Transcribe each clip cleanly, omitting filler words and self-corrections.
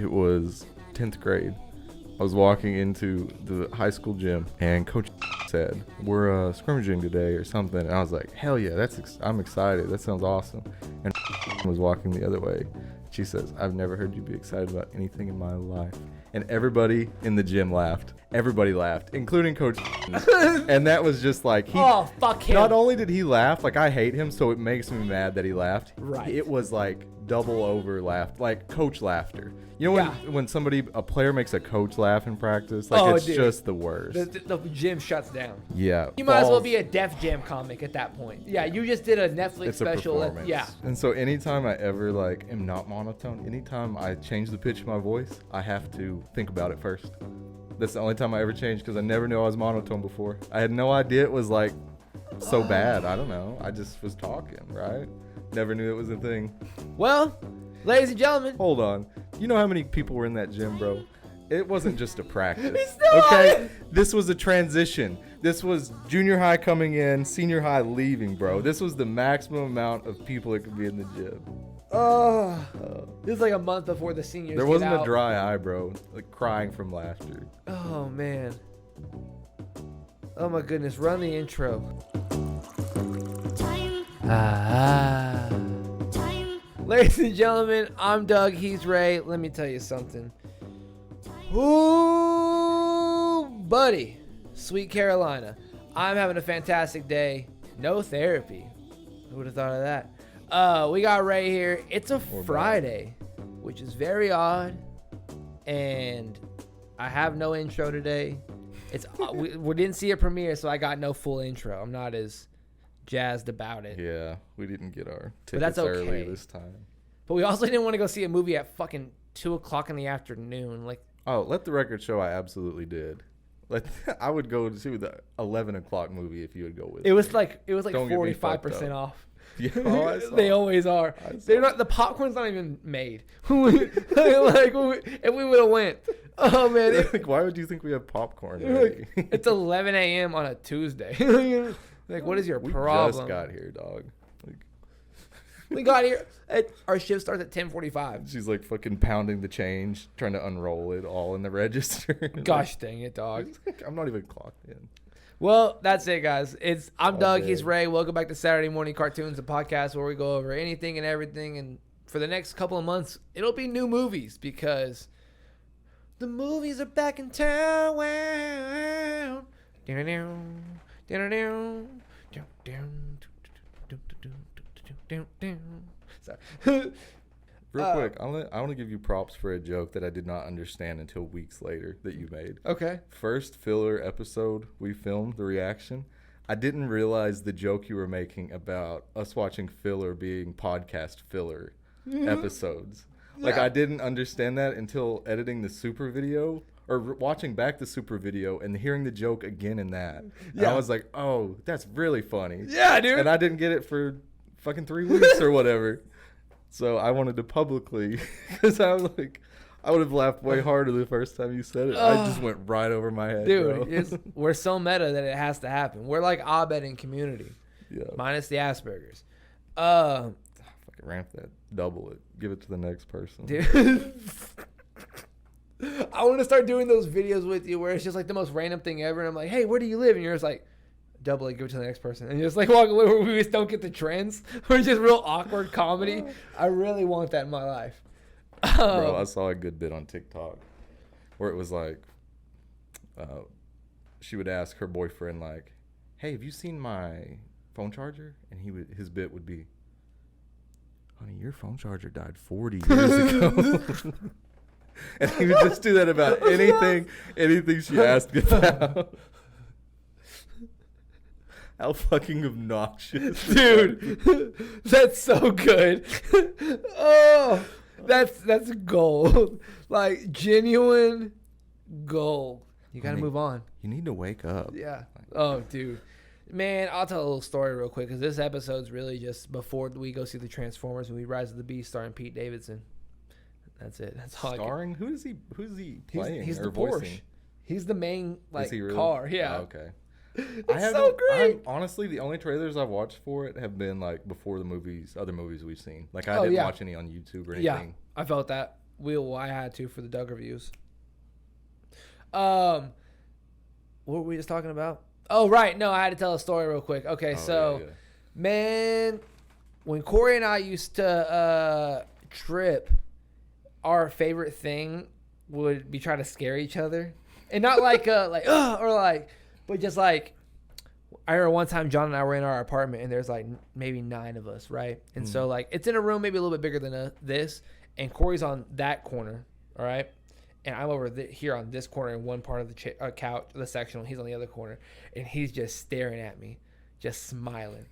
It was 10th grade. I was walking into the high school gym, and Coach said, we're scrimmaging today or something. And I was like, hell yeah, I'm excited. That sounds awesome. And was walking the other way. She says, I've never heard you be excited about anything in my life. And everybody in the gym laughed. Everybody laughed, including Coach. And that was just like, oh, fuck him. Not only did he laugh, like I hate him, so it makes me mad that he laughed. Right. It was like double over laugh, like coach laughter. You know when a player makes a coach laugh in practice, like it's just the worst. The gym shuts down. Yeah. You might as well be a Def Jam comic at that point. Yeah, you just did a Netflix special. Yeah. And so anytime I ever like am not monotone, anytime I change the pitch of my voice, I have to think about it first. That's the only time I ever changed because I never knew I was monotone before. I had no idea it was like so bad. I don't know. I just was talking, right? Never knew it was a thing. Well, ladies and gentlemen. Hold on. You know how many people were in that gym, bro? It wasn't just a practice. It's not. Okay? This was a transition. This was junior high coming in, senior high leaving, bro. This was the maximum amount of people that could be in the gym. This is like a month before the seniors. There wasn't a dry eye, bro. Like crying from laughter. Oh, man. Oh, my goodness. Run the intro. Ladies and gentlemen, I'm Doug. He's Ray. Let me tell you something. Ooh, buddy. Sweet Carolina. I'm having a fantastic day. No therapy. Who would have thought of that? We got Ray here. It's a Friday, which is very odd. And I have no intro today. It's we didn't see a premiere, so I got no full intro. I'm not as jazzed about it. Yeah, we didn't get our tickets early this time. But we also didn't want to go see a movie at fucking 2:00 in the afternoon. Like, oh, let the record show I absolutely did. I would go to the 11 o'clock movie if you would go with me. It was like 45% off. Yeah, they always are. They're not. The popcorn's not even made. Like, if we would have went. Oh man! Like, why would you think we have popcorn? It's 11 a.m. on a Tuesday. Like, what is your problem? We just got here, dog. We got here. Our shift starts at 10:45. She's like fucking pounding the change, trying to unroll it all in the register. Gosh dang it, dog! I'm not even clocked in. Well, that's it, guys. I'm Doug. He's Ray. Welcome back to Saturday Morning Cartoons, a podcast where we go over anything and everything. And for the next couple of months, it'll be new movies because the movies are back in town. Sorry. Real quick, I want to give you props for a joke that I did not understand until weeks later that you made. Okay. First filler episode we filmed, the reaction. I didn't realize the joke you were making about us watching filler being podcast filler episodes. Like, I didn't understand that until editing the super video or watching back the super video and hearing the joke again in that. And I was like, oh, that's really funny. Yeah, dude. And I didn't get it for fucking 3 weeks or whatever. So I wanted to publicly, because I was like, I would have laughed way harder the first time you said it. I just went right over my head, dude. We're so meta that it has to happen. We're like Abed in Community, minus the Asperger's. Fucking ramp that, double it, give it to the next person, dude. I want to start doing those videos with you where it's just like the most random thing ever, and I'm like, hey, where do you live? And you're just like, double it, give it to the next person, and just like walk away where we just don't get the trends. We're just real awkward comedy. I really want that in my life. Bro, I saw a good bit on TikTok where it was like, she would ask her boyfriend like, "Hey, have you seen my phone charger?" And his bit would be, "Honey, your phone charger died 40 years ago." And he would just do that about anything she asked about. How fucking obnoxious. Dude, that's so good. Oh, that's gold. Like, genuine gold. You got to move on. You need to wake up. Yeah. Oh, dude. Man, I'll tell a little story real quick because this episode's really just before we go see the Transformers movie Rise of the Beast starring Pete Davidson. That's it. That's all. Starring? Who is he playing? He's the voicing? Porsche. He's the main really? car. Yeah. Oh, okay. It's so great. Honestly, the only trailers I've watched for it have been like before the other movies we've seen. Like I didn't watch any on YouTube or anything. Yeah, I felt that. I had to for the Doug reviews. What were we just talking about? Oh, right. No, I had to tell a story real quick. Okay, man, when Corey and I used to trip, our favorite thing would be trying to scare each other. And not like, but just like, I remember one time John and I were in our apartment and there's like maybe 9 of us, right? And so like, it's in a room maybe a little bit bigger than this, and Corey's on that corner, all right? And I'm over here on this corner in one part of the couch, the sectional. He's on the other corner, and he's just staring at me, just smiling.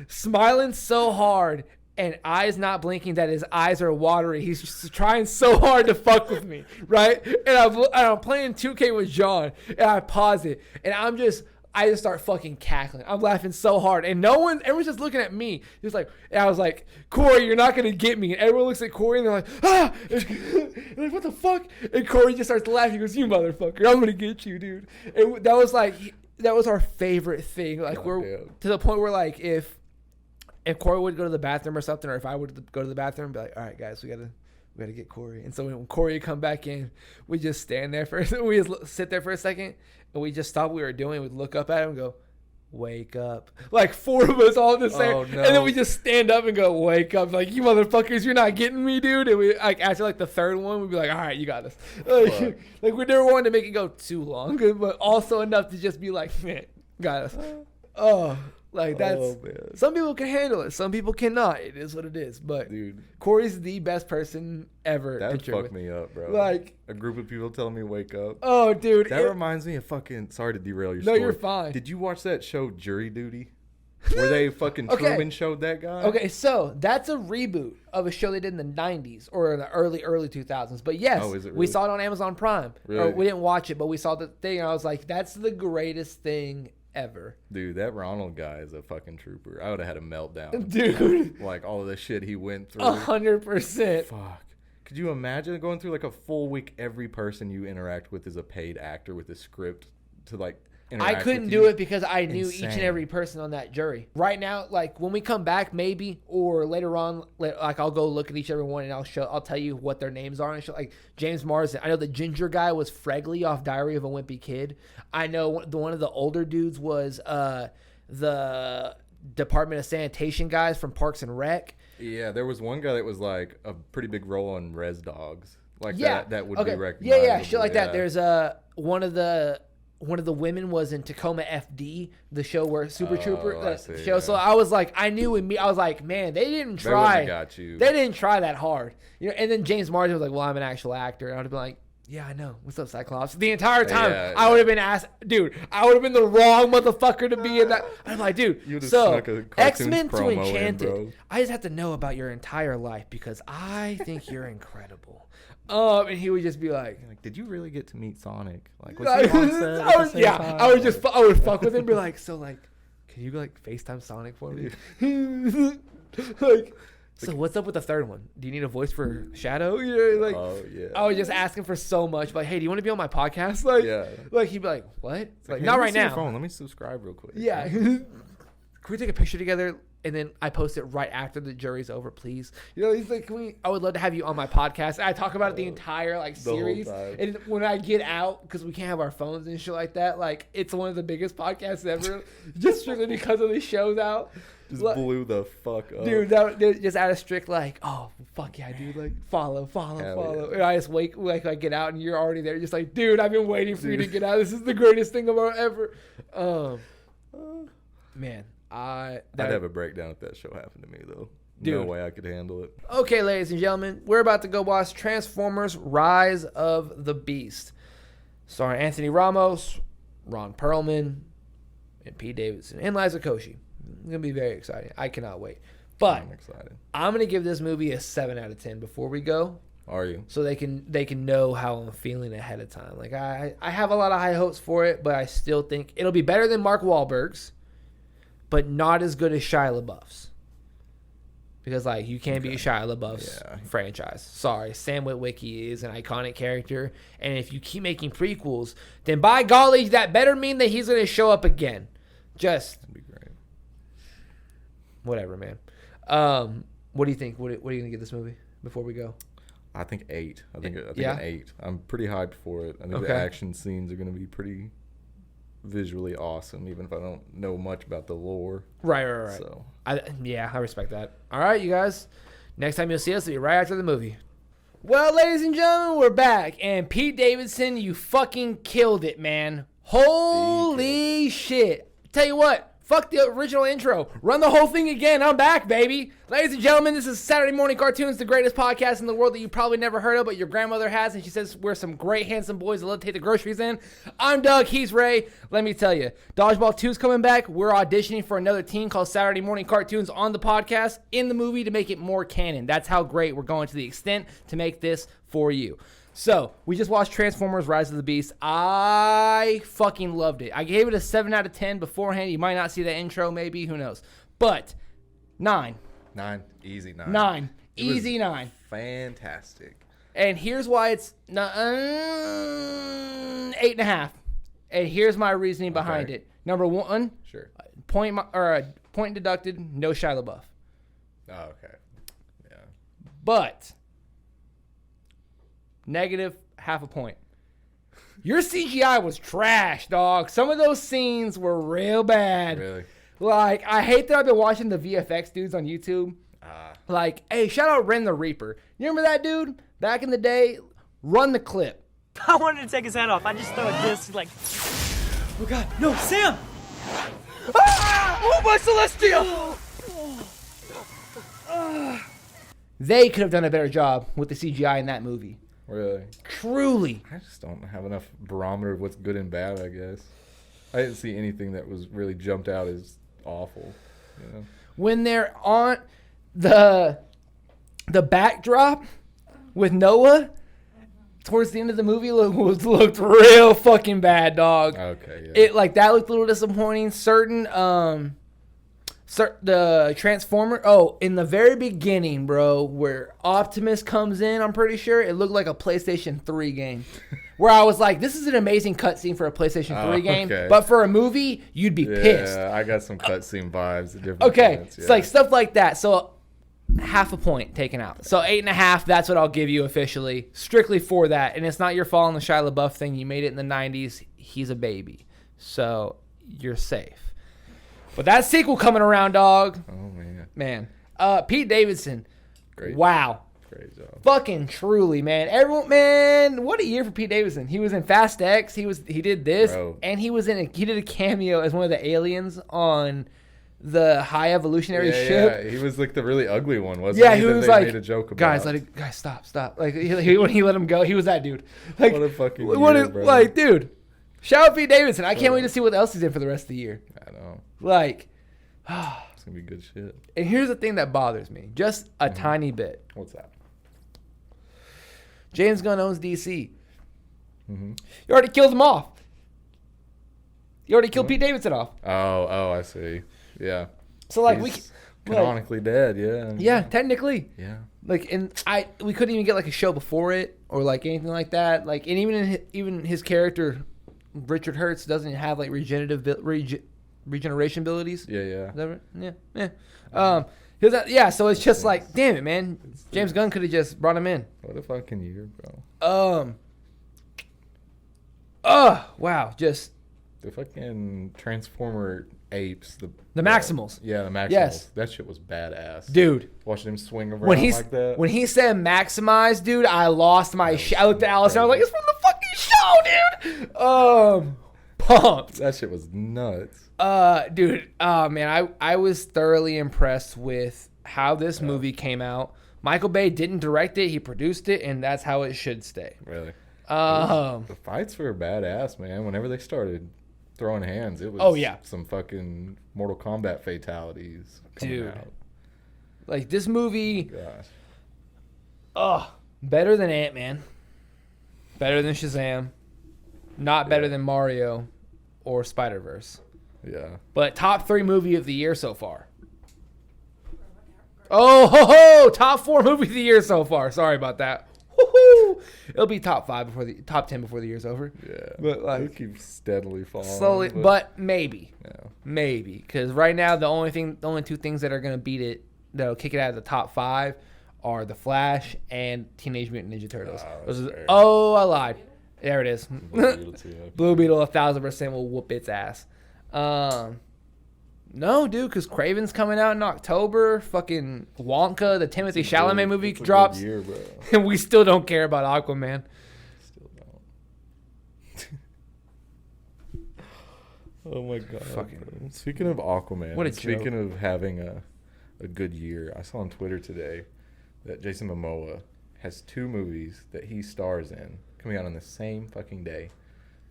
Smiling so hard, and eyes not blinking that his eyes are watery. He's just trying so hard to fuck with me, right? And I'm playing 2K with John, and I pause it, and I just start fucking cackling. I'm laughing so hard, and everyone's just looking at me. Just like, and I was like, Corey, you're not gonna get me. And everyone looks at Corey, and they're like, ah, and like, what the fuck? And Corey just starts laughing. He goes, you motherfucker, I'm gonna get you, dude. And that was our favorite thing. Like to the point where like if Corey would go to the bathroom or something, or if I would go to the bathroom, and be like, all right, guys, we gotta get Corey. And so when Corey would come back in, we just stand there we just sit there for a second, and we just stop what we were doing. We'd look up at him and go, wake up. Like 4 of us all the same. Oh, no. And then we just stand up and go, wake up. Like, you motherfuckers, you're not getting me, dude. And we like after like the 3rd one, we'd be like, all right, you got us. Like we never wanted to make it go too long, but also enough to just be like, man, got us. Oh. Like some people can handle it, some people cannot. It is what it is. But dude, Corey's the best person ever. That fucked me up, bro. Like a group of people telling me wake up. Oh, dude, that reminds me of fucking. Sorry to derail your story. No, you're fine. Did you watch that show Jury Duty? Where they fucking Truman showed that guy? Okay, so that's a reboot of a show they did in the 90s or in the early 2000s. But yes, we saw it on Amazon Prime. Really? Or we didn't watch it, but we saw the thing. And I was like, that's the greatest thing ever. Dude, that Ronald guy is a fucking trooper. I would have had a meltdown. Dude. Like all of the shit he went through. 100%. Fuck. Could you imagine going through like a full week, every person you interact with is a paid actor with a script to like I couldn't do it because I knew each and every person on that jury. Right now, like when we come back, maybe, or later on, like I'll go look at each every one and I'll tell you what their names are and shit. Like James Marsden. I know the ginger guy was Fregley off Diary of a Wimpy Kid. I know one of the older dudes was the Department of Sanitation guys from Parks and Rec. Yeah, there was one guy that was like a pretty big role on Res Dogs. Like that would be recognizable. Yeah, shit like that. There's one of the women was in Tacoma FD, the show where Super Trooper show. Yeah. So I was like, I knew in me, I was like, man, they didn't try. They didn't try that hard, you know. And then James Marsden was like, well, I'm an actual actor, and I'd be like, yeah, I know. What's up, Cyclops? The entire time, I would have been asked, dude. I would have been the wrong motherfucker to be in that. I'm like, dude. So X-Men to Enchanted. I just have to know about your entire life because I think you're incredible. And he would just be like, did you really get to meet Sonic? Like, was he on set I would fuck with him and be like, so like, can you like FaceTime Sonic for me? Like, so what's up with the 3rd one? Do you need a voice for Shadow? You know, like, I was just asking for so much. Like, hey, do you want to be on my podcast? Like, like he'd be like, what? Like, hey, not right now. Phone. Let me subscribe real quick. Yeah. Can we take a picture together? And then I post it right after the jury's over, please. You know, he's like, I would love to have you on my podcast. I talk about it the entire like series. And when I get out, because we can't have our phones and shit like that, like it's one of the biggest podcasts ever, just strictly because of the shows out. Just blew the fuck up, dude. That just out of strict like, oh fuck yeah, dude. Like follow. Yeah. And I just I get out and you're already there, just like, dude, I've been waiting for you to get out. This is the greatest thing ever. Man. I'd have a breakdown if that show happened to me, though. Dude. No way I could handle it. Okay, ladies and gentlemen, we're about to go watch Transformers Rise of the Beast. Starring Anthony Ramos, Ron Perlman, and Pete Davidson, and Liza Koshy. It's going to be very exciting. I cannot wait. But I'm excited. I'm going to give this movie a 7 out of 10 before we go. Are you? So they can know how I'm feeling ahead of time. Like I have a lot of high hopes for it, but I still think it'll be better than Mark Wahlberg's. But not as good as Shia LaBeouf's. Because, like, you can't beat Shia LaBeouf's franchise. Sorry, Sam Witwicky is an iconic character. And if you keep making prequels, then by golly, that better mean that he's going to show up again. That'd be great. Whatever, man. What do you think? What are you going to give this movie before we go? I think 8. I think Yeah? an 8. I'm pretty hyped for it. I think the Okay. action scenes are going to be pretty visually awesome, even if I don't know much about the lore. Right. So I respect that. All right, you guys. Next time you'll see us will be right after the movie. Well, ladies and gentlemen, we're back. And Pete Davidson, you fucking killed it, man. Holy shit. Tell you what. Fuck the original intro. Run the whole thing again. I'm back, baby. Ladies and gentlemen, this is Saturday Morning Cartoons, the greatest podcast in the world that you probably never heard of, but your grandmother has, and she says we're some great, handsome boys that love to take the groceries in. I'm Doug. He's Ray. Let me tell you, Dodgeball 2 is coming back. We're auditioning for another team called Saturday Morning Cartoons on the podcast, in the movie, to make it more canon. That's how great we're going to the extent to make this for you. So, we just watched Transformers Rise of the Beast. I fucking loved it. I gave it a 7 out of 10 beforehand. You might not see the intro, maybe. Who knows? But, 9. 9. Easy 9. 9. It was Easy 9. Fantastic. And here's why it's 8.5. And here's my reasoning behind it. Number 1, Sure. point deducted, no Shia LaBeouf. Oh, okay. Yeah. But... negative half a point. Your CGI was trash, dog. Some of those scenes were real bad. Really? Like, I hate that I've been watching the VFX dudes on YouTube. Like, hey, shout out Ren the Reaper. You remember that dude? Back in the day, run the clip. I wanted to take his head off. I just throw a disc like... Oh, God. No, Sam! Ah! Oh, my Celestia! They could have done a better job with the CGI in that movie. Really? Truly. I just don't have enough barometer of what's good and bad, I guess. I didn't see anything that was really jumped out as awful. You know? When they're on the backdrop with Noah towards the end of the movie looked real fucking bad, dog. Okay, yeah. It like that looked a little disappointing. The Transformer. Oh, in the very beginning, bro, where Optimus comes in, I'm pretty sure it looked like a PlayStation 3 game. Where I was like, this is an amazing cutscene for a PlayStation 3 game, okay. but for a movie, you'd be pissed. Yeah, I got some cutscene vibes. At different Okay, points, it's like stuff like that. So half a point taken out. So 8.5. That's what I'll give you officially, strictly for that. And it's not your fault on the Shia LaBeouf thing. You made it in the 90s. He's a baby, so you're safe. But that sequel coming around, dog. Oh Man. Pete Davidson. Great. Wow. Great job. Fucking truly, man. Everyone, man, what a year for Pete Davidson. He was in Fast X. He did this, Bro. and he did a cameo as one of the aliens on the High Evolutionary ship. Yeah, he was like the really ugly one, wasn't Yeah, he? he That was they like, made a joke about. guys, stop. Like when he let him go, he was that dude. Like What a fucking year, bro. like, dude. Shout out Pete Davidson. I can't wait to see what else he's in for the rest of the year. I know. Like, It's gonna be good shit. and here's the thing that bothers me, just a tiny bit. What's that? James Gunn owns DC. Mm-hmm. You already killed him off. You already killed Pete Davidson off. Oh, I see. Yeah. So like He's canonically dead. Yeah. yeah, technically. Yeah. Like, and we couldn't even get like a show before it or like anything like that. Like, and even his character, Richard Hertz, doesn't have like regeneration abilities. Yeah. Is that right? Yeah. So it's just like, damn it, man. James Gunn could have just brought him in. What a fucking year, bro. Wow. Just The fucking Transformer apes. The Maximals. Yeah, the Maximals. Yes. That shit was badass. Dude. Watching him swing around When like that. when he said maximize, dude, I lost my shit. I looked at Alice and I was like, it's from the fucking show, dude. Pumped. That shit was nuts. Dude, man, I was thoroughly impressed with how this movie came out. Michael Bay didn't direct it, he produced it, and that's how it should stay. Really. Um, The fights were badass, man. Whenever they started throwing hands, it was some fucking Mortal Kombat fatalities coming Dude. out. Like this movie, Gosh. better than Ant-Man, better than Shazam, not better than Mario or Spider-Verse. Yeah. But top 3 movie of the year so far. Oh, ho, ho, top 4 movie of the year so far. Sorry about that. Woo-hoo. It'll be top 5 top 10 before the year's over. Yeah. But like it keeps steadily falling. slowly, but maybe. Yeah. Maybe, because right now the only 2 things that are gonna beat it, that'll kick it out of the top 5, are The Flash and Teenage Mutant Ninja Turtles. Fair. Oh, I lied. There it is. Blue Beetle too, okay. Blue Beetle 1,000% will whoop its ass. No, dude, because Craven's coming out in October. Fucking Wonka, the Timothy Chalamet movie drops. It's a good year, bro. And we still don't care about Aquaman. Still don't. Oh my god. Fucking. Speaking of Aquaman, What a speaking of having a good year, I saw on Twitter today that Jason Momoa has 2 movies that he stars in coming out on the same fucking day.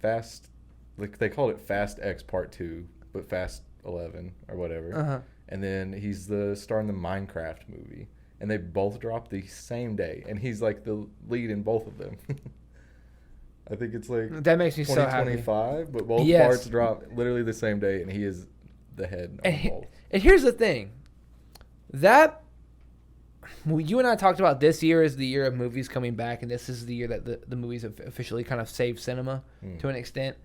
Like they called it Fast X Part 2, but Fast 11 or whatever. Uh-huh. And then he's the star in the Minecraft movie, and they both dropped the same day, and he's like the lead in both of them. I think it's like That makes me so happy. 2025, but both Yes. parts drop literally the same day, and he is the head on both. And here's the thing. You and I talked about this year is the year of movies coming back, and this is the year that the movies have officially kind of saved cinema to an extent.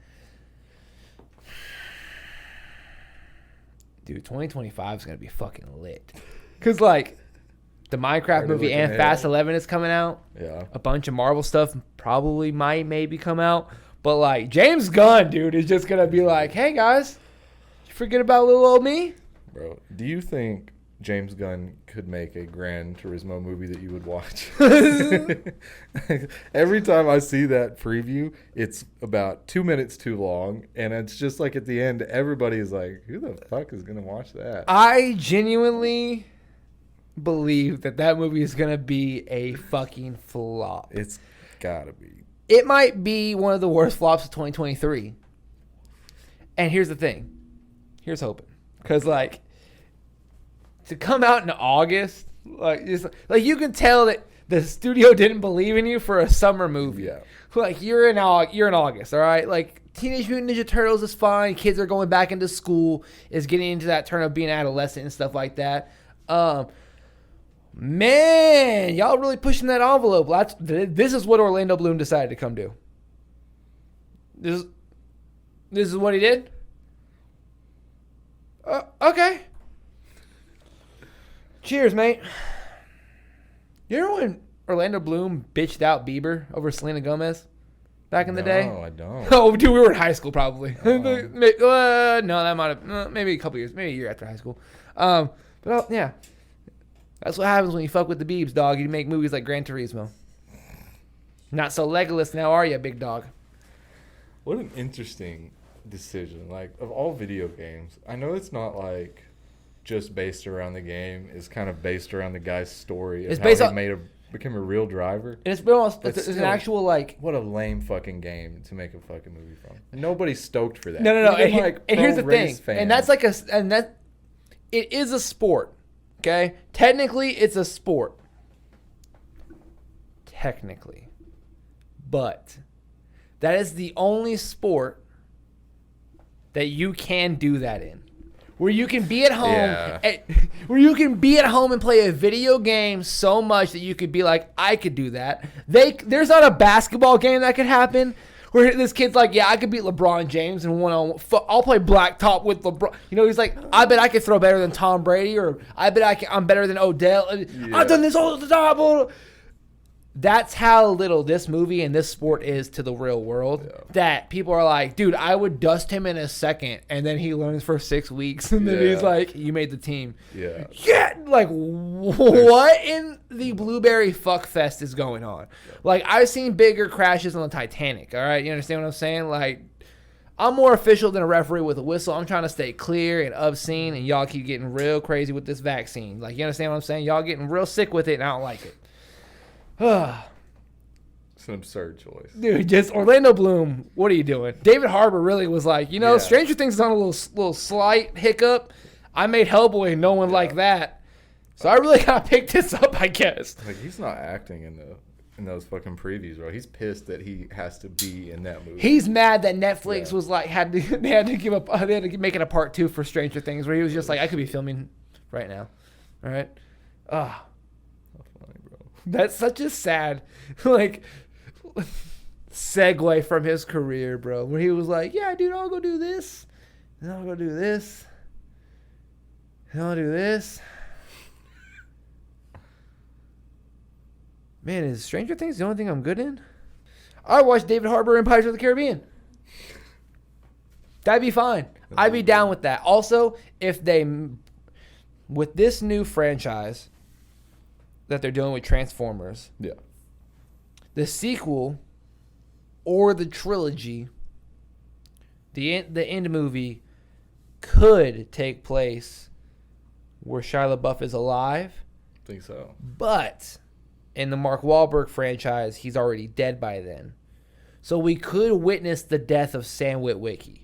Dude, 2025 is going to be fucking lit. Because, like, the Minecraft Already movie looking and ahead. Fast 11 is coming out. Yeah. A bunch of Marvel stuff probably maybe come out. But, like, James Gunn, dude, is just going to be like, hey, guys, you forget about little old me? Bro, do you think James Gunn could make a Gran Turismo movie that you would watch? Every time I see that preview, it's about 2 minutes too long, and it's just like at the end, everybody is like, who the fuck is going to watch that? I genuinely believe that movie is going to be a fucking flop. It's got to be. It might be one of the worst flops of 2023. And here's the thing. Here's hoping. Because, like, to come out in August, like you can tell that the studio didn't believe in you for a summer movie. Yeah. Like, you're in August, all right? Like, Teenage Mutant Ninja Turtles is fine. Kids are going back into school, is getting into that turn of being adolescent and stuff like that. Man, y'all really pushing that envelope. This is what Orlando Bloom decided to come do. This is what he did? Okay. Cheers, mate. You remember when Orlando Bloom bitched out Bieber over Selena Gomez back in the day? No, I don't. Oh, dude, we were in high school probably. No, that might have maybe a couple years, maybe a year after high school. Yeah. That's what happens when you fuck with the Biebs, dog. You make movies like Gran Turismo. Not so Legolas now, are you, big dog? What an interesting decision. Like, of all video games, I know it's not like just based around the game. It's kind of based around the guy's story. It's How based he on became a real driver. And it's almost That's it's an still- actual like. What a lame fucking game to make a fucking movie from. Nobody's stoked for that. No. Even, And here's the pro-race thing, fans. and that's like it is a sport. Okay, technically it's a sport. Technically, but that is the only sport that you can do that in. Where you can be at home, Yeah. where you can be at home and play a video game so much that you could be like, I could do that. There's not a basketball game that could happen where this kid's like, yeah, I could beat LeBron James in one-on-one. I'll play blacktop with LeBron. You know, he's like, I bet I could throw better than Tom Brady, or I bet I'm better than Odell. Yeah. I've done this all the time. That's how little this movie and this sport is to the real world. Yeah. That people are like, dude, I would dust him in a second, and then he learns for 6 weeks, and then he's like, you made the team. Yeah. Yeah, like, what in the Blueberry fuck fest is going on? Yeah. Like, I've seen bigger crashes on the Titanic, all right? You understand what I'm saying? Like, I'm more official than a referee with a whistle. I'm trying to stay clear and obscene, and y'all keep getting real crazy with this vaccine. Like, you understand what I'm saying? Y'all getting real sick with it, and I don't like it. It's an absurd choice. Dude, just Orlando Bloom, what are you doing? David Harbour really was like, Stranger Things is on a little slight hiccup. I made Hellboy and no one liked that. So I really gotta pick this up, I guess. Like, he's not acting in those fucking previews, bro. He's pissed that he has to be in that movie. He's mad that Netflix was like they had to make it a part 2 for Stranger Things, where he was just like, I could be filming right now. All right. That's such a sad, like, segue from his career, bro. Where he was like, yeah, dude, I'll go do this. And I'll go do this. And I'll do this. Man, is Stranger Things the only thing I'm good in? I watched David Harbour in Pirates of the Caribbean. That'd be fine. I'd be down with that. Also, if they, with this new franchise that they're doing with Transformers, Yeah. the sequel or the trilogy, the end movie could take place where Shia LaBeouf is alive, I think so. but in the Mark Wahlberg franchise, he's already dead by then. So we could witness the death of Sam Witwicky.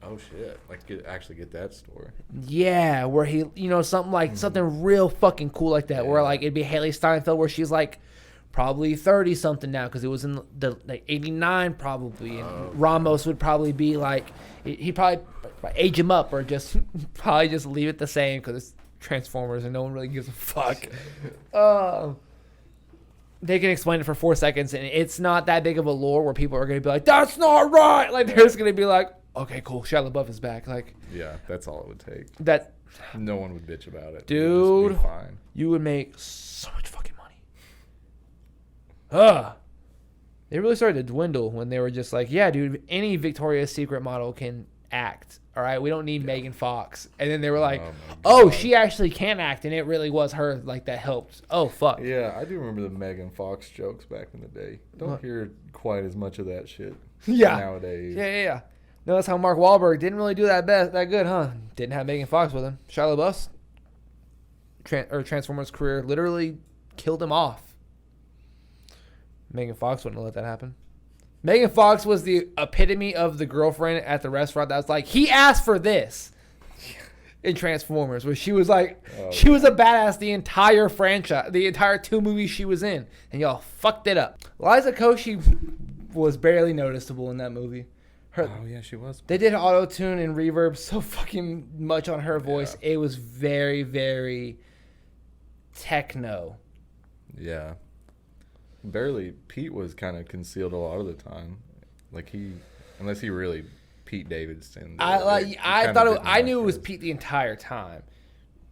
Oh shit! Like actually get that story. Yeah, where he, something real fucking cool like that, where like it'd be Haley Steinfeld, where she's like probably 30 something now, because it was in the like 89 probably, and Ramos would probably be like he probably age him up or just probably just leave it the same because it's Transformers and no one really gives a fuck. They can explain it for 4 seconds, and it's not that big of a lore where people are going to be like, "That's not right." Like they're just going to be like, "Okay, cool. Shia LaBeouf is back." Like, yeah, that's all it would take. That no one would bitch about it, dude. Just be fine. You would make so much fucking money. They really started to dwindle when they were just like, "Yeah, dude, any Victoria's Secret model can act. All right, we don't need Megan Fox." And then they were like, "Oh, she actually can act," and it really was her like that helped. Oh fuck. Yeah, I do remember the Megan Fox jokes back in the day. Don't hear quite as much of that shit. Nowadays. Yeah. No, that's how Mark Wahlberg didn't really do that good, huh? Didn't have Megan Fox with him. Shia LaBeouf's Transformers career literally killed him off. Megan Fox wouldn't let that happen. Megan Fox was the epitome of the girlfriend at the restaurant that was like, he asked for this in Transformers, where she was like, she was a badass the entire franchise, the entire 2 movies she was in, and y'all fucked it up. Liza Koshy was barely noticeable in that movie. Yeah, she was. They did auto-tune and reverb so fucking much on her voice. Yeah. It was very, very techno. Yeah. Barely. Pete was kind of concealed a lot of the time. Like unless he really Pete Davidson. I knew it was Pete the entire time.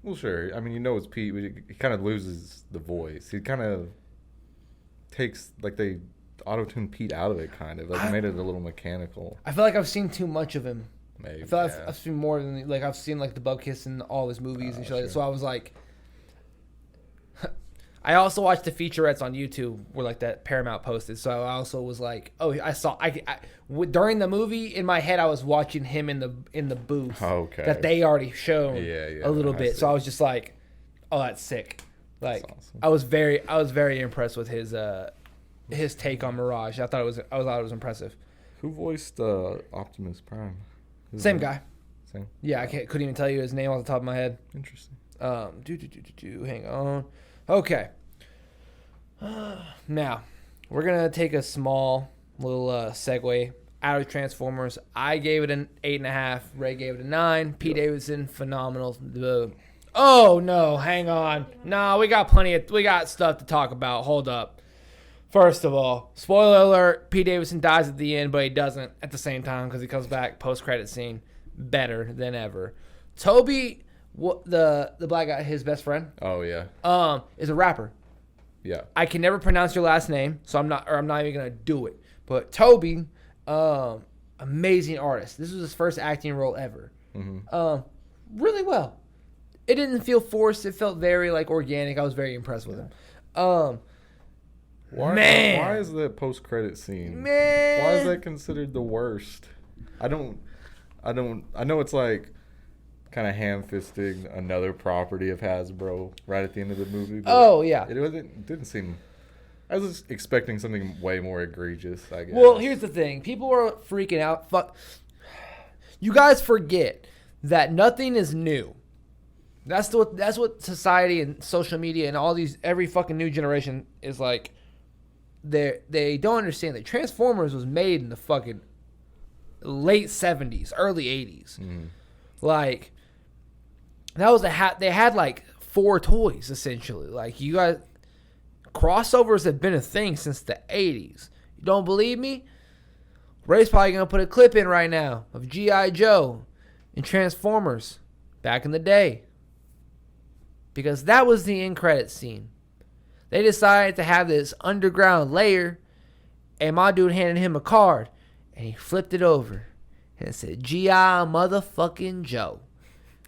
Well, sure. I mean, it's Pete, but he kind of loses the voice. He kind of takes, like, they auto-tuned Pete out of it, kind of. Like, made it a little mechanical. I feel like I've seen too much of him. Maybe. I feel like I've seen more than, like, I've seen, like, the Bubkiss in all his movies and shit like that. So I was like, I also watched the featurettes on YouTube where like that Paramount posted. So I also was like, during the movie in my head I was watching him in the booth that they already showed a little bit. So I was just like, oh, that's sick. Like awesome. I was very impressed with his take on Mirage. I thought it was impressive. Who voiced Optimus Prime? Same guy. Same. Yeah, couldn't even tell you his name off the top of my head. Interesting. Hang on. Okay. Now, we're going to take a small little segue out of Transformers. I gave it an 8.5. Ray gave it a 9. Pete Davidson, phenomenal. Oh, no. Hang on. No, we got stuff to talk about. Hold up. First of all, spoiler alert, Pete Davidson dies at the end, but he doesn't at the same time because he comes back post-credit scene better than ever. Toby... the black guy, his best friend. Oh yeah. Is a rapper. Yeah. I can never pronounce your last name, so I'm not even gonna do it. But Toby, amazing artist. This was his first acting role ever. Mm-hmm. Really well. It didn't feel forced. It felt very like organic. I was very impressed with him. Why is that post-credit scene? Man. Why is that considered the worst? I know it's like kind of ham-fisting another property of Hasbro right at the end of the movie. Oh, yeah. It didn't seem... I was expecting something way more egregious, I guess. Well, here's the thing. People are freaking out. Fuck. You guys forget that nothing is new. That's what society and social media and every fucking new generation is like. They don't understand that Transformers was made in the fucking late 70s, early 80s. Mm-hmm. Like... That was they had like 4 toys essentially. Like you guys, crossovers have been a thing since the 80s. You don't believe me? Ray's probably gonna put a clip in right now of G.I. Joe and Transformers back in the day, because that was the end credit scene. They decided to have this underground layer, and my dude handed him a card, and he flipped it over, and it said, G.I. motherfucking Joe.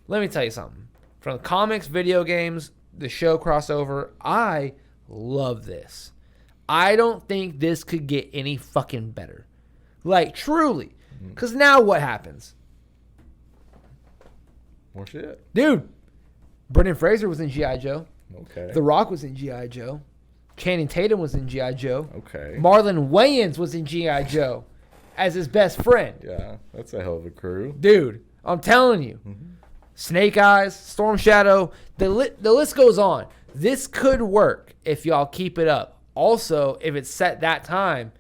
Let me tell you something. From the comics, video games, the show crossover, I love this. I don't think this could get any fucking better. Like, truly. Because now what happens? More shit. Dude, Brendan Fraser was in G.I. Joe. Okay. The Rock was in G.I. Joe. Channing Tatum was in G.I. Joe. Okay. Marlon Wayans was in G.I. Joe as his best friend. Yeah, that's a hell of a crew. Dude, I'm telling you. Snake Eyes, Storm Shadow, the list goes on. This could work if y'all keep it up. Also, if it's set that time,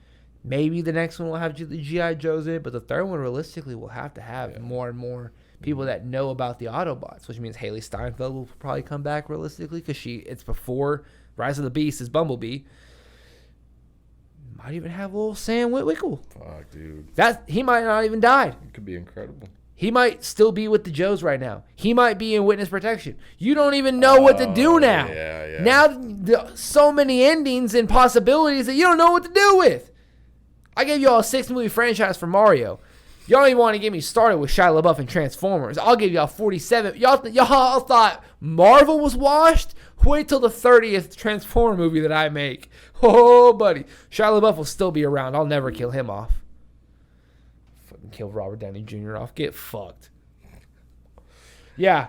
maybe the next one will have the G.I. Joes in it, but the third one realistically will have to have more and more people that know about the Autobots, which means Haley Steinfeld will probably come back realistically because it's before Rise of the Beast is Bumblebee. Might even have little Sam Witwicky. Fuck, dude. He might not even die. It could be incredible. He might still be with the Joes right now. He might be in witness protection. You don't even know what to do now. Yeah. Now, so many endings and possibilities that you don't know what to do with. I gave y'all a 6-movie franchise for Mario. Y'all don't even want to get me started with Shia LaBeouf and Transformers. I'll give y'all 47. Y'all thought Marvel was washed? Wait till the 30th Transformer movie that I make. Oh, buddy. Shia LaBeouf will still be around. I'll never kill him off. Fucking kill Robert Downey Jr. off. Get fucked. Yeah.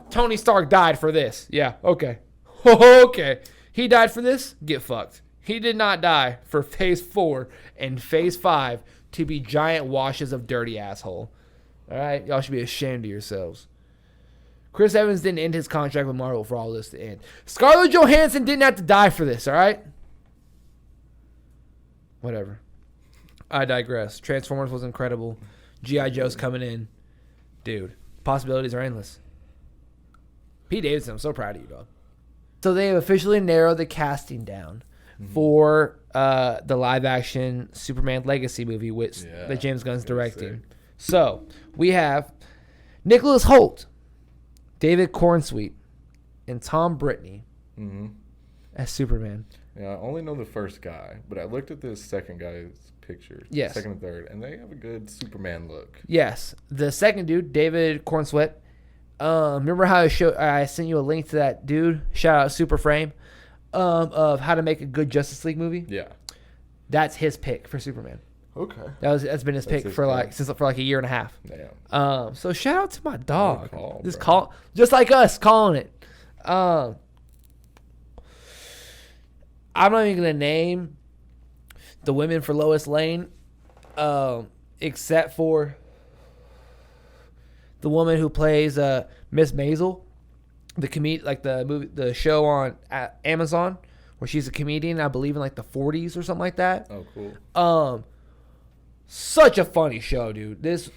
Tony Stark died for this. Yeah. Okay. Okay. He died for this? Get fucked. He did not die for Phase 4 and Phase 5 to be giant washes of dirty asshole. All right? Y'all should be ashamed of yourselves. Chris Evans didn't end his contract with Marvel for all this to end. Scarlett Johansson didn't have to die for this, all right? Whatever. I digress. Transformers was incredible. G.I. Joe's coming in. Dude, possibilities are endless. Pete Davidson, I'm so proud of you, dog. So they have officially narrowed the casting down for the live-action Superman Legacy movie that James Gunn's directing. Sick. So we have Nicholas Hoult, David Cornsweet, and Tom Brittney as Superman. Yeah, I only know the first guy, but I looked at this second guy's pictures. Yes. Second and third, and they have a good Superman look. Yes. The second dude, David Cornsweet. Remember how I sent you a link to that dude? Shout out Superframe. Of how to make a good Justice League movie. Yeah. That's his pick for Superman. Okay. That's been his pick for like a year and a half. Damn. So shout out to my dog. Good call, just like us calling it. I'm not even gonna name the women for Lois Lane, except for the woman who plays Miss Maisel, the show on Amazon where she's a comedian, I believe in like the 40s or something like that. Oh, cool. Such a funny show, dude. This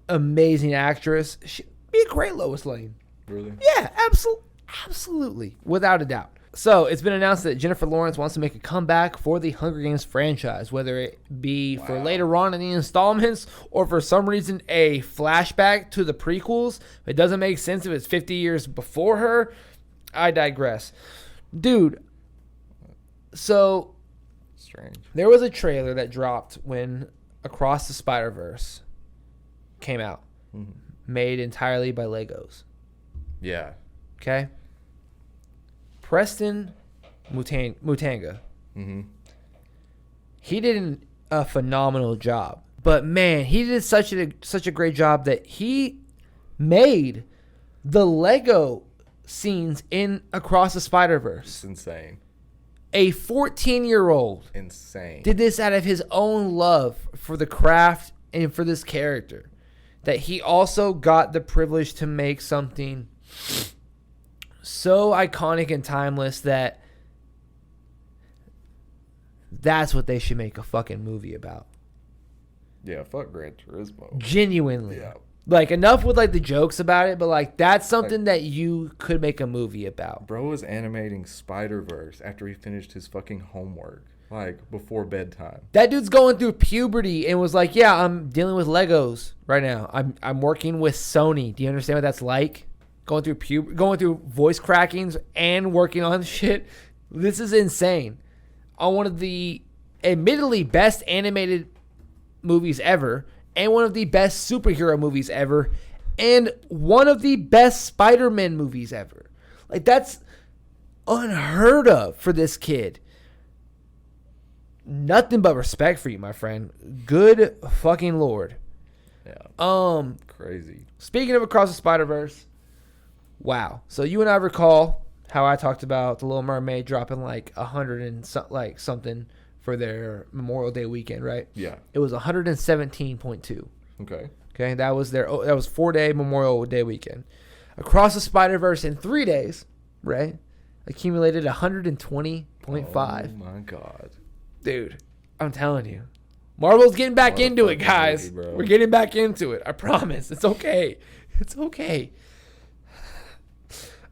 amazing actress, she'd be a great Lois Lane. Really? Yeah, absolutely, without a doubt. So it's been announced that Jennifer Lawrence wants to make a comeback for the Hunger Games franchise, whether it be for later on in the installments or for some reason a flashback to the prequels. It doesn't make sense if it's 50 years before her. I digress. Dude, so strange. There was a trailer that dropped when Across the Spider-Verse came out, made entirely by Legos. Yeah. Okay? Preston Mutanga. He did a phenomenal job. But man, he did such a great job that he made the Lego scenes in Across the Spider-Verse. It's insane. A 14-year-old insane did this out of his own love for the craft and for this character. That he also got the privilege to make something so iconic and timeless that's what they should make a fucking movie about. Yeah, fuck Gran Turismo. Genuinely. Yeah. Like, enough with, like, the jokes about it, but, like, that's something that you could make a movie about. Bro was animating Spider-Verse after he finished his fucking homework, like, before bedtime. That dude's going through puberty and was like, yeah, I'm dealing with Legos right now. I'm working with Sony. Do you understand what that's like? Going through voice crackings and working on shit. This is insane. On one of the admittedly best animated movies ever, and one of the best superhero movies ever, and one of the best Spider-Man movies ever. Like, that's unheard of for this kid. Nothing but respect for you, my friend. Good fucking Lord. Yeah. Crazy. Speaking of Across the Spider-Verse, wow. So you and I recall how I talked about The Little Mermaid dropping like 100 and something for their Memorial Day weekend, right? Yeah. It was 117.2. Okay. That was 4-day Memorial Day weekend. Across the Spider-Verse in 3 days, right? Accumulated 120.5. Oh my God. Dude, I'm telling you. Marvel's getting back into it, Motherfucking guys. movie, bro. We're getting back into it. I promise. It's okay. It's okay.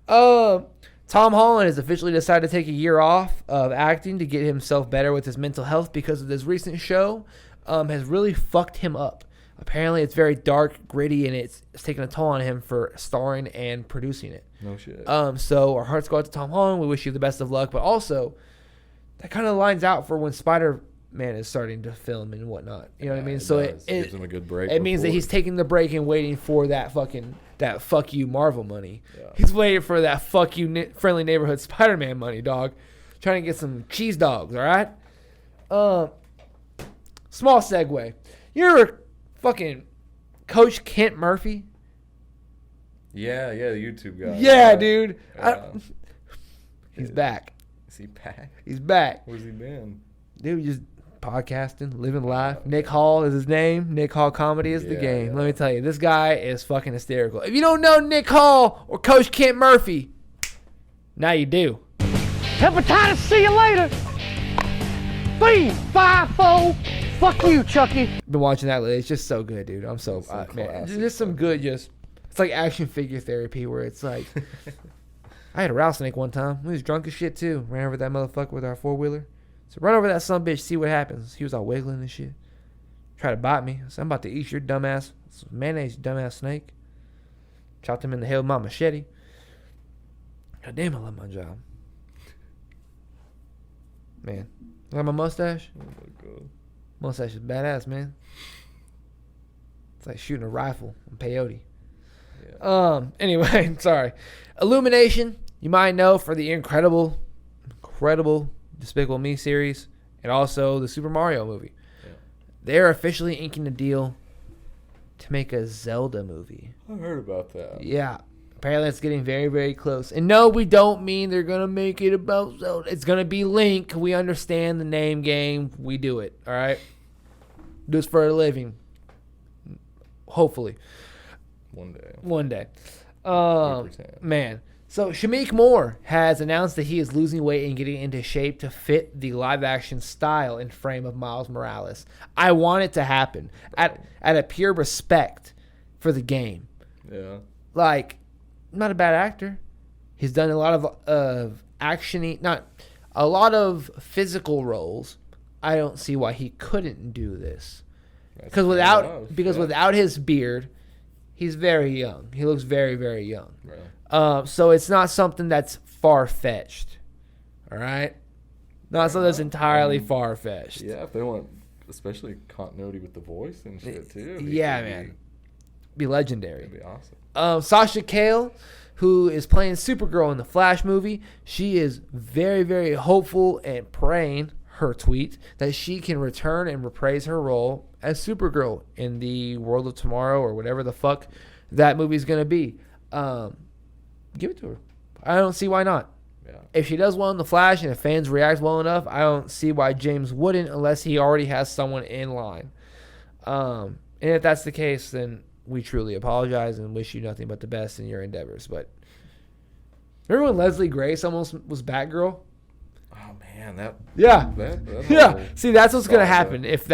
Tom Holland has officially decided to take a year off of acting to get himself better with his mental health because of this recent show has really fucked him up. Apparently, it's very dark, gritty, and it's taking a toll on him for starring and producing it. No shit. So our hearts go out to Tom Holland. We wish you the best of luck. But also, that kind of lines out for when Spider-Man is starting to film and whatnot. You know what I mean? So it gives him a good break. It means that he's taking the break and waiting for that fuck you Marvel money. Yeah. He's waiting for that fuck you friendly neighborhood Spider-Man money, dog. Trying to get some cheese dogs, all right? Small segue. You're fucking Coach Kent Murphy? Yeah, the YouTube guy. Yeah, right? dude. Yeah. He's back. Is he back? He's back. Where's he been? Dude, just podcasting, living life. Nick Hall is his name. Nick Hall Comedy is the game. Yeah. Let me tell you, this guy is fucking hysterical. If you don't know Nick Hall or Coach Kent Murphy, now you do. Hepatitis, see you later. 3, 5, 4. Fuck you, Chucky. Been watching that lately. It's just so good, dude. I'm so Some man. classic Just some good. It's like action figure therapy where it's like. I had a rattlesnake one time. He was drunk as shit too. Ran over that motherfucker with our 4-wheeler. So run over that son bitch, see what happens. He was all wiggling and shit. Tried to bite me. So I'm about to eat your dumbass mayonnaise, you dumbass snake. Chopped him in the head with my machete. God damn, I love my job. Man, look at my mustache. Oh my God. Mustache is badass, man. It's like shooting a rifle on peyote. Yeah. Anyway, sorry. Illumination, you might know for the incredible Despicable Me series and also the Super Mario movie. Yeah. They're officially inking a deal to make a Zelda movie. I heard about that. Yeah. Apparently it's getting very, very close. And no, we don't mean they're going to make it about Zelda. It's going to be Link. We understand the name game. We do it. All right? Do this for a living. Hopefully. One day. Man. So Shameik Moore has announced that he is losing weight and getting into shape to fit the live-action style and frame of Miles Morales. I want it to happen at a pure respect for the game. Yeah. Like, not a bad actor. He's done a lot of action-y, not a lot of physical roles. I don't see why he couldn't do this. Because without his beard, he's very young. He looks very, very young. Right. So it's not something that's far-fetched. All right? Not something that's entirely far-fetched. Yeah, if they want, especially continuity with the voice and shit too. Yeah, man. Be legendary. It'd be awesome. Sasha Calle, who is playing Supergirl in the Flash movie, she is very, very hopeful and praying, her tweet, that she can return and reprise her role as Supergirl in the World of Tomorrow or whatever the fuck that movie's going to be. Give it to her. I don't see why not. Yeah. If she does well in the Flash and if fans react well enough, I don't see why James wouldn't unless he already has someone in line. And if that's the case, then we truly apologize and wish you nothing but the best in your endeavors. But remember when Leslie Grace almost was Batgirl? Oh man, that Yeah. whole See, that's what's gonna saga. happen if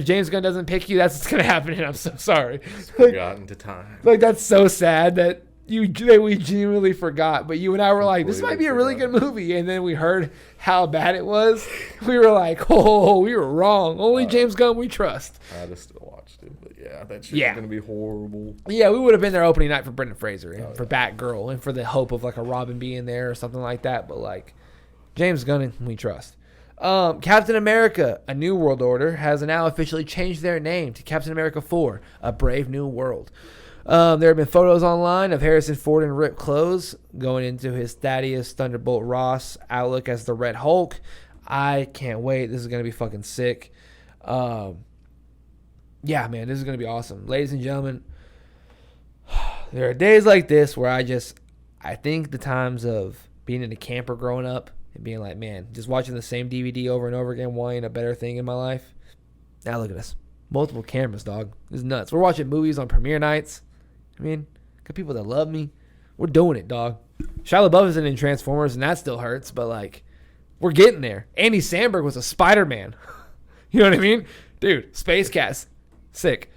James Gunn doesn't pick you. That's what's gonna happen, and I'm so sorry. forgotten to time. Like that's so sad that we genuinely forgot. But you and I were like, this might be a really good movie, and then we heard how bad it was. We were like, oh, we were wrong. Only James Gunn we trust. I just still watch watched it, but yeah, that shit's Yeah. gonna be horrible. Yeah, we would have been there opening night for Brendan Fraser and for Batgirl and for the hope of like a Robin being there or something like that. But like James Gunn, we trust. Captain America: A New World Order has now officially changed their name to Captain America 4: A Brave New World. There have been photos online of Harrison Ford in ripped clothes going into his Thaddeus Thunderbolt Ross outlook as the Red Hulk. I can't wait. This is going to be fucking sick. Yeah, man, this is going to be awesome. Ladies and gentlemen, there are days like this where I think the times of being in a camper growing up and being like, man, just watching the same DVD over and over again, wanting a better thing in my life. Now look at us. Multiple cameras, dog. This is nuts. We're watching movies on premiere nights. I mean, got people that love me. We're doing it, dog. Shia LaBeouf isn't in Transformers, and that still hurts, but like, we're getting there. Andy Samberg was a Spider-Man. You know what I mean? Dude, Space Cats. Sick.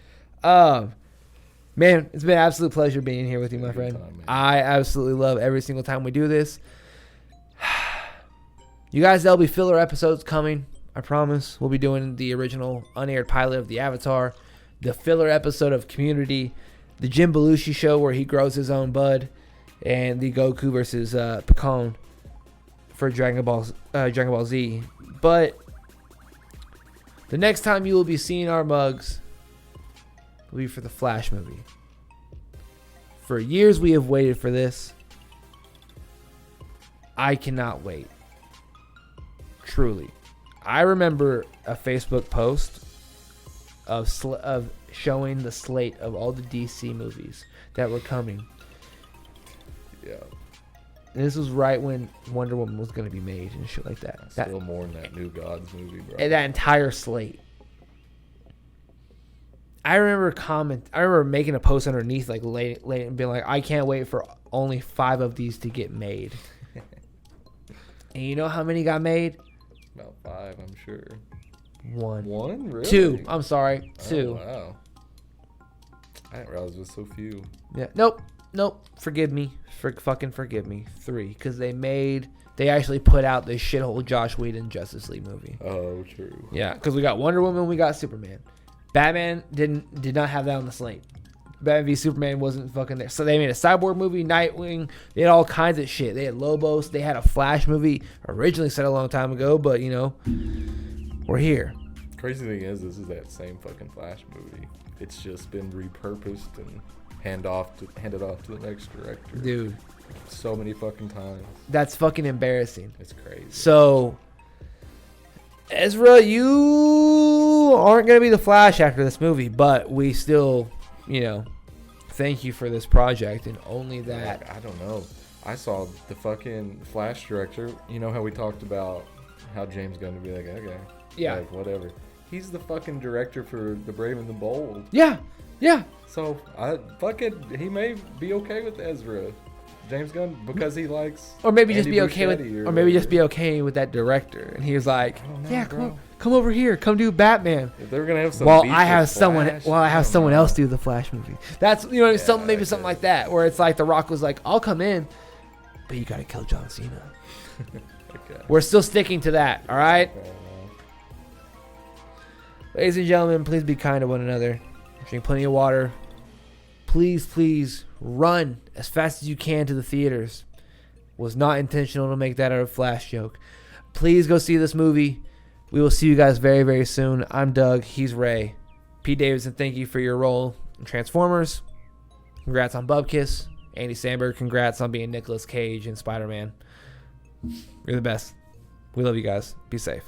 Man, it's been an absolute pleasure being here with you, my friend. I absolutely love every single time we do this. You guys, there'll be filler episodes coming. I promise. We'll be doing the original unaired pilot of the Avatar, the filler episode of Community, the Jim Belushi show where he grows his own bud, and the Goku versus Pecan for Dragon Ball Z. But the next time you will be seeing our mugs will be for the Flash movie. For years we have waited for this. I cannot wait. Truly. I remember a Facebook post of showing the slate of all the DC movies that were coming. Yeah. And this was right when Wonder Woman was going to be made and shit like that. Still more than that New Gods movie, bro. And that entire slate. I remember making a post underneath like late and being like, I can't wait for only 5 of these to get made. And you know how many got made? About 5, I'm sure. 1. 1? Really? 2. I'm sorry. 2. Oh, wow. I didn't realize it was so few. Yeah. Nope. Forgive me. Forgive me. 3. Because they actually put out this shithole Josh Whedon Justice League movie. Oh, true. Yeah, because we got Wonder Woman, we got Superman. Batman did not have that on the slate. Batman v Superman wasn't fucking there. So they made a Cyborg movie, Nightwing. They had all kinds of shit. They had Lobos. They had a Flash movie originally set a long time ago, but you know, we're here. Crazy thing is, this is that same fucking Flash movie. It's just been repurposed and handed off to the next director. Dude, so many fucking times. That's fucking embarrassing. It's crazy. So, Ezra, you aren't going to be the Flash after this movie, but we still, you know, thank you for this project, and only that. I don't know. I saw the fucking Flash director. You know how we talked about how James Gunn would be like, okay, yeah, like, whatever. He's the fucking director for The Brave and the Bold. Yeah. So he may be okay with Ezra, James Gunn, because he likes. Or maybe Andy just be okay with, Muschietti or maybe just be okay with that director. And he was like, know, yeah, bro. come over here, come do Batman. If they're gonna have some. While beef I have with someone, Flash, while I have don't someone know. else do the Flash movie. That's, you know, something, maybe okay. something like that, where it's like The Rock was like, I'll come in, but you gotta kill John Cena. Okay. We're still sticking to that. All right. Fair enough. Ladies and gentlemen, please be kind to one another. Drink plenty of water. Please run as fast as you can to the theaters. Was not intentional to make that a Flash joke. Please go see this movie. We will see you guys very, very soon. I'm Doug. He's Ray. Pete Davidson, thank you for your role in Transformers. Congrats on Bubkiss. Andy Samberg, congrats on being Nicolas Cage in Spider-Man. You're the best. We love you guys. Be safe.